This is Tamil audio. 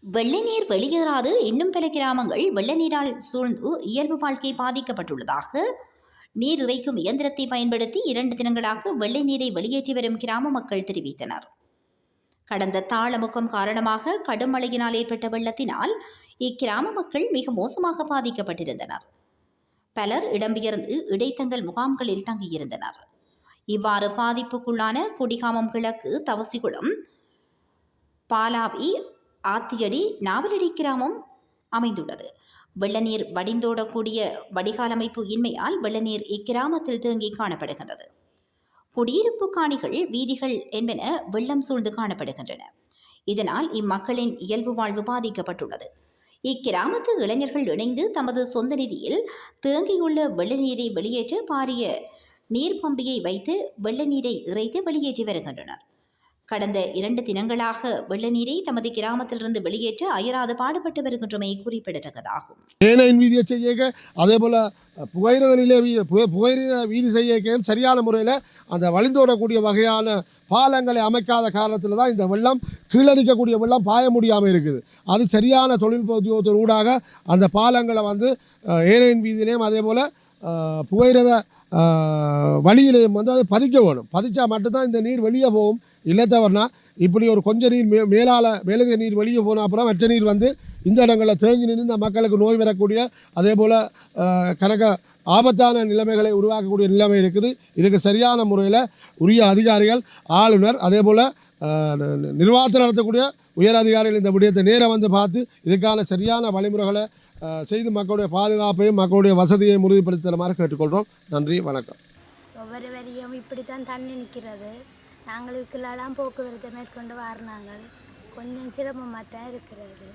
வெள்ள நீர் வெளியேறாது இன்னும் பல கிராமங்கள் வெள்ள நீரால் சூழ்ந்து இயல்பு வாழ்க்கை பாதிக்கப்பட்டுள்ளதாக நீர் இறைக்கும் இயந்திரத்தை பயன்படுத்தி 2 தினங்களாக வெள்ளை நீரை வெளியேற்றி வரும் கிராம மக்கள் தெரிவித்தனர். கடந்த தாளமுக்கம் காரணமாக கடும் மழையினால் ஏற்பட்ட வெள்ளத்தினால் இக்கிராம மக்கள் மிக மோசமாக பாதிக்கப்பட்டிருந்தனர். பலர் இடம்பெயர்ந்து இடைத்தங்கல் முகாம்களில் தங்கியிருந்தனர். இவ்வாறு பாதிப்புக்குள்ளான குடிகாமம் கிழக்கு, தவசிகுளம், பாலாவி, ஆத்தியடி, நாவலடி கிராமம் அமைந்துள்ளது. வெள்ளநீர் வடிந்தோடக்கூடிய வடிகால் அமைப்பு இன்மையால் வெள்ளநீர் இக்கிராமத்தில் தேங்கி காணப்படுகின்றது. குடியிருப்பு காணிகள், வீதிகள் என்பன வெள்ளம் சூழ்ந்து காணப்படுகின்றன. இதனால் இம்மக்களின் இயல்பு வாழ்வு பாதிக்கப்பட்டுள்ளது. இக்கிராமத்து இளைஞர்கள் இணைந்து தமது சொந்த நிதியில் தேங்கியுள்ள வெள்ள நீரை வெளியேற்ற பாரிய நீர் பம்பியை வைத்து வெள்ள நீரை இறைத்து வெளியேற்றி வருகின்றனர். கடந்த 2 தினங்களாக வெள்ள நீரை தமது கிராமத்திலிருந்து வெளியேற்ற அயராது பாடுபட்டு வருகின்றமை குறிப்பிடத்தக்கதாகும். அதே போல புகையிரத வீதி செய்ய சரியான முறையில் அந்த வழிந்தோடக்கூடிய வகையான பாலங்களை அமைக்காத காரணத்தில் தான் இந்த வெள்ளம் கீழடிக்கக்கூடிய வெள்ளம் பாய முடியாமல் இருக்குது. அது சரியான தொழில்நுட்ப ஊடாக அந்த பாலங்களை ஏனையின் வீதியிலையும் அதே போல் புகையிரத வழியிலையும் அதை பதிக்க வேணும். பதிச்சா மட்டும்தான் இந்த நீர் வெளியே போகும். இல்லை தவறுனா இப்படி ஒரு கொஞ்சம் நீர் மேலதிக நீர் வெளியே போன அப்புறம் மற்ற நீர் இந்த இடங்களில் தேங்கி நின்று இந்த மக்களுக்கு நோய் வரக்கூடிய அதே போல் ஆபத்தான நிலைமைகளை உருவாக்கக்கூடிய நிலைமை இருக்குது. இதுக்கு சரியான முறையில் உரிய அதிகாரிகள், ஆளுநர், அதே போல் நிர்வாகத்தில் நடத்தக்கூடிய உயர் அதிகாரிகள் இந்த விடயத்தை நேரம் பார்த்து இதுக்கான சரியான வழிமுறைகளை செய்து மக்களுடைய பாதுகாப்பையும் மக்களுடைய வசதியையும் உறுதிப்படுத்துமாறு கேட்டுக்கொள்கிறோம். நன்றி, வணக்கம். ஒவ்வொரு வரியும் இப்படித்தான் தண்ணி நிற்கிறது. நாங்கள் இதுக்குள்ளெல்லாம் போக்குவரத்தை மேற்கொண்டு வாரினாங்க. கொஞ்சம் சிரமமாக தான் இருக்கிறது.